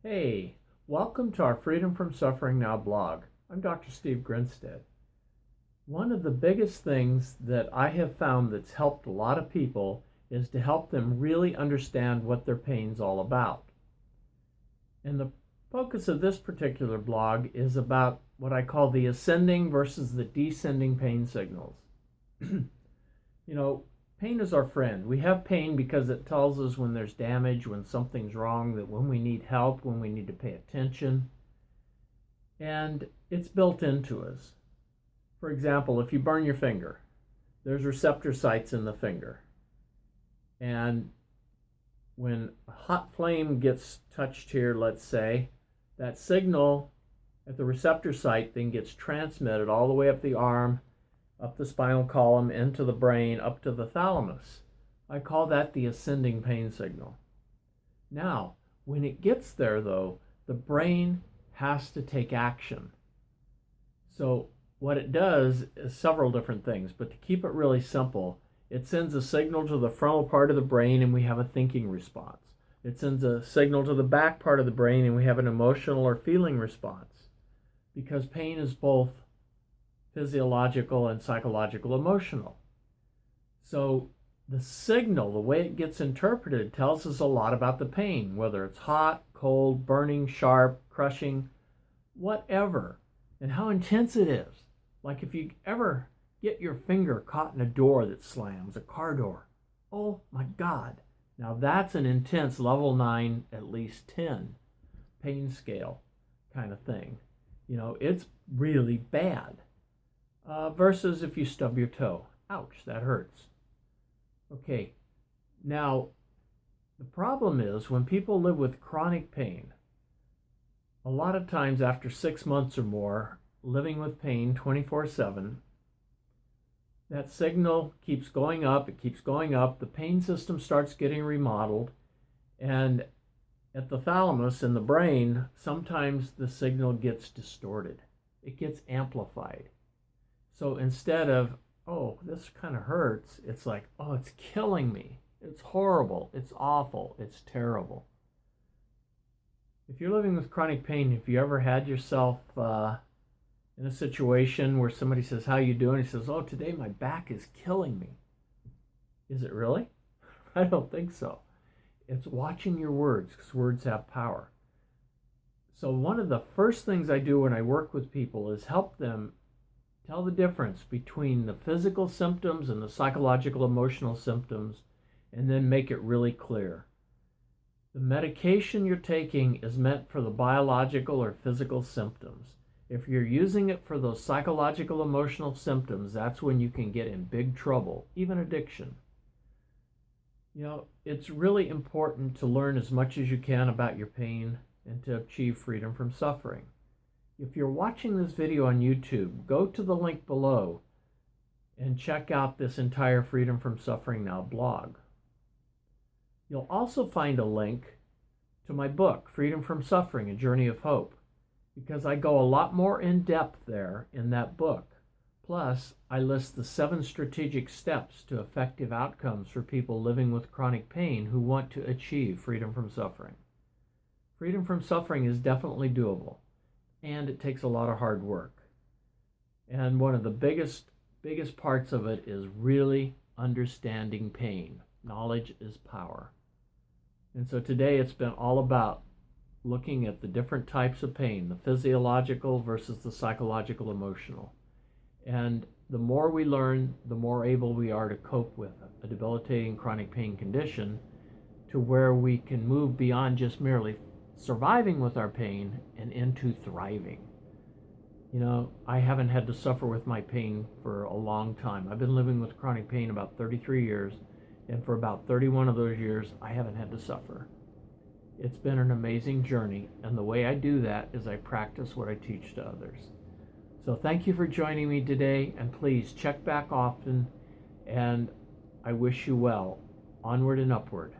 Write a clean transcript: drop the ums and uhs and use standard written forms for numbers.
Hey, welcome to our Freedom from Suffering Now blog. I'm Dr. Steve Grinstead. One of the biggest things that I have found that's helped a lot of people is to help them really understand what their pain's all about. And the focus of this particular blog is about what I call the ascending versus the descending pain signals. Pain is our friend. We have pain because it tells us when there's damage, when something's wrong, that when we need help, when we need to pay attention. And it's built into us. For example, if you burn your finger, there's receptor sites in the finger. And when a hot flame gets touched here, let's say, that signal at the receptor site then gets transmitted all the way up the arm, up the spinal column, into the brain, up to the thalamus. I call that the ascending pain signal. Now, when it gets there, though, the brain has to take action. So what it does is several different things, but to keep it really simple, it sends a signal to the frontal part of the brain and we have a thinking response. It sends a signal to the back part of the brain and we have an emotional or feeling response, because pain is both physiological and psychological emotional. So the signal, the way it gets interpreted, tells us a lot about the pain, whether it's hot, cold, burning, sharp, crushing, whatever, and how intense it is. Like if you ever get your finger caught in a door that slams, a car door, oh my God. Now that's an intense level 9, at least 10 pain scale kind of thing. It's really bad. Versus if you stub your toe. Ouch, that hurts. Okay, now the problem is when people live with chronic pain, a lot of times after 6 months or more, living with pain 24/7, that signal keeps going up, it keeps going up, the pain system starts getting remodeled, and at the thalamus in the brain, sometimes the signal gets distorted. It gets amplified. So instead of, oh, this kind of hurts, it's like, oh, it's killing me. It's horrible. It's awful. It's terrible. If you're living with chronic pain, have you ever had yourself in a situation where somebody says, how you doing? He says, oh, today my back is killing me. Is it really? I don't think so. It's watching your words, because words have power. So one of the first things I do when I work with people is help them tell the difference between the physical symptoms and the psychological emotional symptoms, and then make it really clear. The medication you're taking is meant for the biological or physical symptoms. If you're using it for those psychological emotional symptoms, that's when you can get in big trouble, even addiction. It's really important to learn as much as you can about your pain and to achieve freedom from suffering. If you're watching this video on YouTube, go to the link below and check out this entire Freedom from Suffering Now blog. You'll also find a link to my book, Freedom from Suffering, A Journey of Hope, because I go a lot more in depth there in that book. Plus, I list the 7 strategic steps to effective outcomes for people living with chronic pain who want to achieve freedom from suffering. Freedom from suffering is definitely doable, and it takes a lot of hard work. And one of the biggest parts of it is really understanding pain. Knowledge is power. And so today it's been all about looking at the different types of pain, the physiological versus the psychological emotional. And the more we learn, the more able we are to cope with a debilitating chronic pain condition, to where we can move beyond just merely surviving with our pain and into thriving. I haven't had to suffer with my pain for a long time. I've been living with chronic pain about 33 years, and for about 31 of those years, I haven't had to suffer. It's been an amazing journey, and the way I do that is I practice what I teach to others. So thank you for joining me today, and please check back often, and I wish you well. Onward and upward.